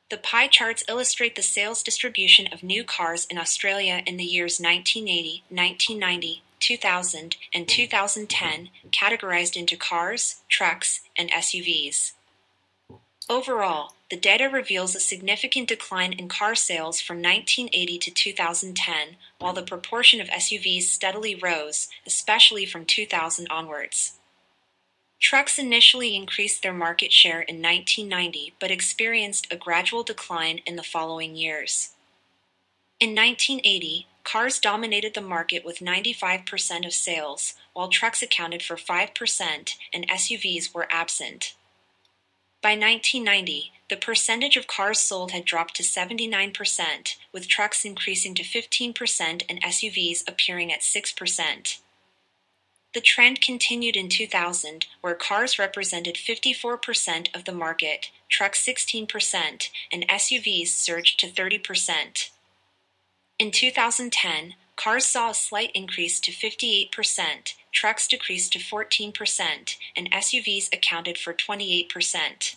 The pie charts illustrate the sales distribution of new cars in Australia in the years 1980, 1990, 2000, and 2010, categorized into cars, trucks, and SUVs. Overall, the data reveals a significant decline in car sales from 1980 to 2010, while the proportion of SUVs steadily rose, especially from 2000 onwards. Trucks initially increased their market share in 1990 but experienced a gradual decline in the following years. In 1980, cars dominated the market with 95% of sales, while trucks accounted for 5% and SUVs were absent. By 1990, the percentage of cars sold had dropped to 79%, with trucks increasing to 15% and SUVs appearing at 6%. The trend continued in 2000, where cars represented 54% of the market, trucks 16%, and SUVs surged to 30%. In 2010, cars saw a slight increase to 58%, trucks decreased to 14%, and SUVs accounted for 28%.